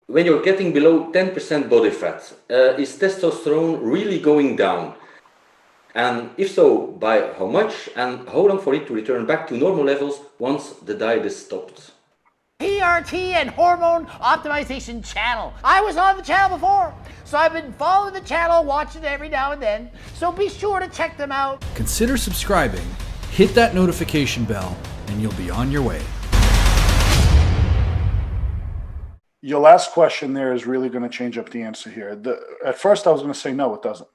when you're getting below 10% body fat, is testosterone really going down? And if so, by how much? And how long for it to return back to normal levels once the diet is stopped? PRT and Hormone Optimization Channel. I was on the channel before, so I've been following the channel, watching it every now and then. So be sure to check them out. Consider subscribing, hit that notification bell, and you'll be on your way. Your last question there is really going to change up the answer here. At first, I was going to say no, it doesn't.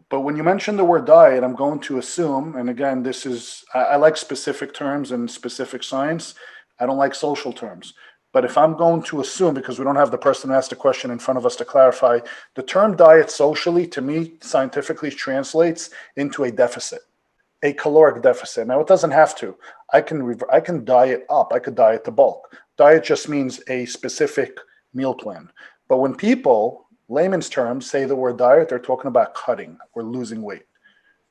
But when you mention the word diet, I'm going to assume, and again, this is, I like specific terms and specific science. I don't like social terms. But if I'm going to assume, because we don't have the person who asked the question in front of us to clarify, the term diet socially, to me, scientifically translates into a deficit, a caloric deficit. Now, it doesn't have to. I can diet up. I could diet to bulk. Diet just means a specific meal plan. But when people, layman's terms, say the word diet, they're talking about cutting or losing weight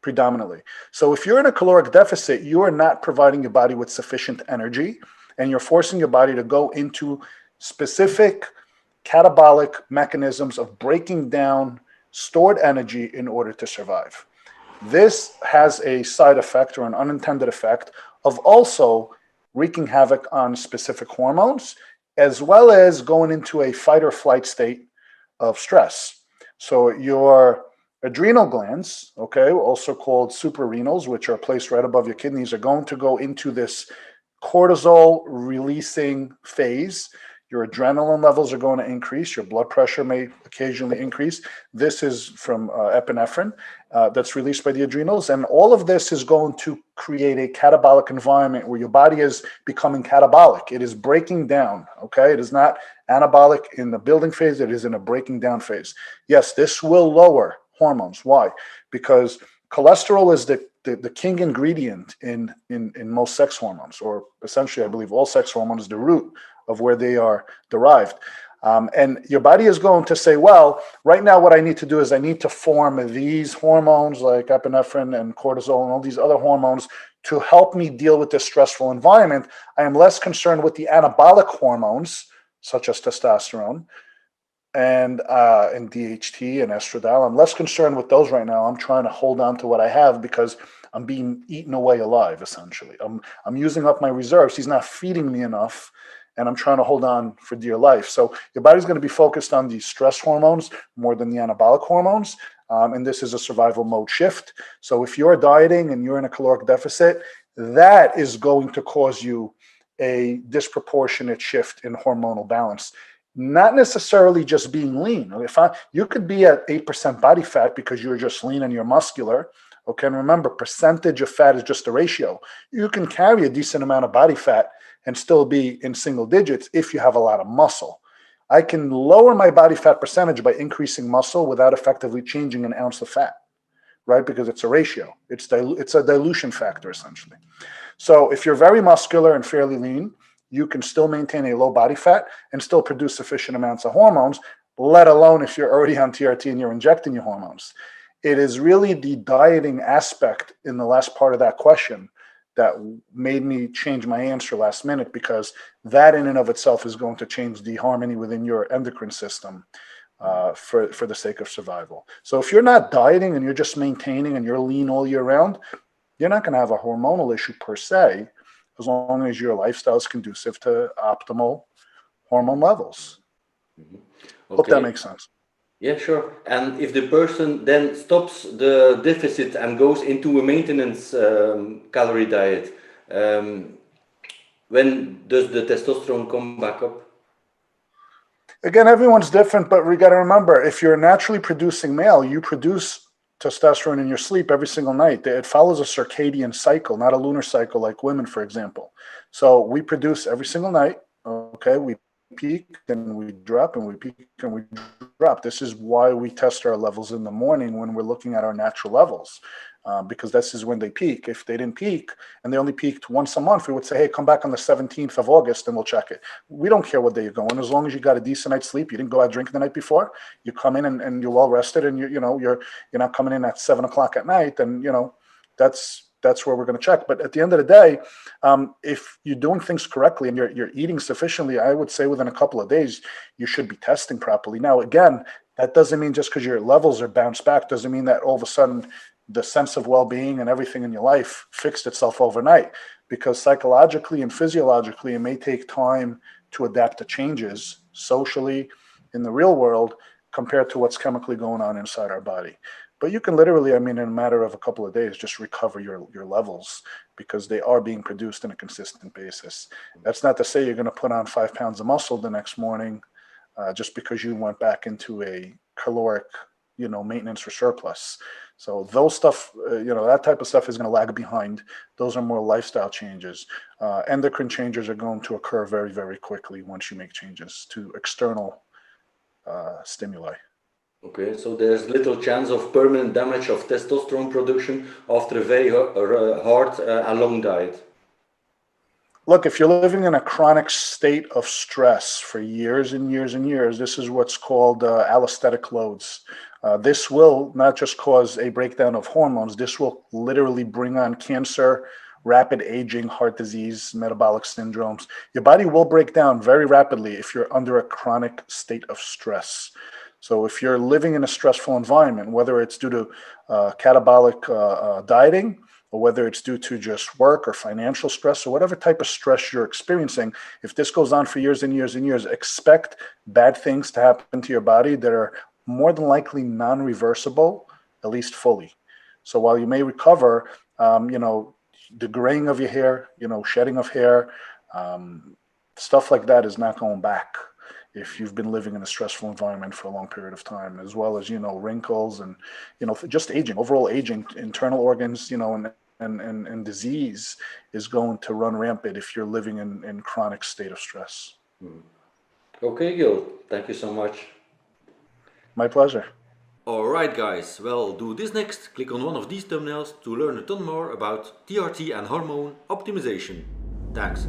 predominantly. So if you're in a caloric deficit, you are not providing your body with sufficient energy, and you're forcing your body to go into specific catabolic mechanisms of breaking down stored energy in order to survive. This has a side effect or an unintended effect of also wreaking havoc on specific hormones, as well as going into a fight or flight state of stress. So your adrenal glands, okay, also called suprarenals, which are placed right above your kidneys, are going to go into this cortisol releasing phase. Your adrenaline levels are going to increase. Your blood pressure may occasionally increase. This is from epinephrine that's released by the adrenals. And all of this is going to create a catabolic environment where your body is becoming catabolic. It is breaking down, okay? It is not anabolic in the building phase. It is in a breaking down phase. Yes, this will lower hormones. Why? Because cholesterol is the king ingredient in most sex hormones, or essentially, I believe all sex hormones, the root of where they are derived. And your body is going to say, well, right now what I need to do is I need to form these hormones like epinephrine and cortisol and all these other hormones to help me deal with this stressful environment. I am less concerned with the anabolic hormones, such as testosterone and DHT and estradiol. I'm less concerned with those right now. I'm trying to hold on to what I have because I'm being eaten away alive, essentially. I'm using up my reserves. He's not feeding me enough, and I'm trying to hold on for dear life. So your body's going to be focused on the stress hormones more than the anabolic hormones, and this is a survival mode shift. So if you're dieting and you're in a caloric deficit, that is going to cause you a disproportionate shift in hormonal balance. Not necessarily just being lean. You could be at 8% body fat because you're just lean and you're muscular. Okay, and remember, percentage of fat is just a ratio. You can carry a decent amount of body fat and still be in single digits if you have a lot of muscle. I can lower my body fat percentage by increasing muscle without effectively changing an ounce of fat, right? Because it's a ratio. It's a dilution factor, essentially. So if you're very muscular and fairly lean, you can still maintain a low body fat and still produce sufficient amounts of hormones, let alone if you're already on TRT and you're injecting your hormones. It is really the dieting aspect in the last part of that question that made me change my answer last minute, because that in and of itself is going to change the harmony within your endocrine system for the sake of survival. So if you're not dieting and you're just maintaining and you're lean all year round, you're not going to have a hormonal issue per se, as long as your lifestyle is conducive to optimal hormone levels. Okay. Hope that makes sense. Yeah, sure. And if the person then stops the deficit and goes into a maintenance calorie diet, when does the testosterone come back up? Again, everyone's different, but we got to remember, if you're a naturally producing male, you produce testosterone in your sleep every single night. It follows a circadian cycle, not a lunar cycle like women, for example. So we produce every single night. Okay, we peak and we drop and we peak and we drop. This is why we test our levels in the morning when we're looking at our natural levels, because this is when they peak. If they didn't peak and they only peaked once a month, we would say, hey, come back on the 17th of August and we'll check it. We don't care what day you're going. As long as you got a decent night's sleep, you didn't go out drinking the night before, you come in and you're well rested, and you're not coming in at 7 o'clock at night, and that's that's where we're going to check. But at the end of the day, if you're doing things correctly and you're eating sufficiently, I would say within a couple of days, you should be testing properly. Now, again, that doesn't mean just because your levels are bounced back, doesn't mean that all of a sudden the sense of well-being and everything in your life fixed itself overnight, because psychologically and physiologically, it may take time to adapt to changes socially in the real world compared to what's chemically going on inside our body. But you can literally, I mean, in a matter of a couple of days, just recover your levels because they are being produced on a consistent basis. That's not to say you're going to put on 5 pounds of muscle the next morning just because you went back into a caloric, maintenance or surplus. So those stuff, that type of stuff is going to lag behind. Those are more lifestyle changes. Endocrine changes are going to occur very, very quickly once you make changes to external stimuli. Okay, so there's little chance of permanent damage of testosterone production after a very hard and long diet. Look, if you're living in a chronic state of stress for years and years and years, this is what's called allostatic loads. This will not just cause a breakdown of hormones, this will literally bring on cancer, rapid aging, heart disease, metabolic syndromes. Your body will break down very rapidly if you're under a chronic state of stress. So if you're living in a stressful environment, whether it's due to catabolic dieting, or whether it's due to just work or financial stress or whatever type of stress you're experiencing, if this goes on for years and years and years, expect bad things to happen to your body that are more than likely non-reversible, at least fully. So while you may recover, the graying of your hair, shedding of hair, stuff like that is not going back if you've been living in a stressful environment for a long period of time, as well as, wrinkles and, just aging, overall aging, internal organs, and disease is going to run rampant if you're living in chronic state of stress. Okay, Gil, thank you so much. My pleasure. Alright guys, well, do this next. Click on one of these thumbnails to learn a ton more about TRT and hormone optimization. Thanks.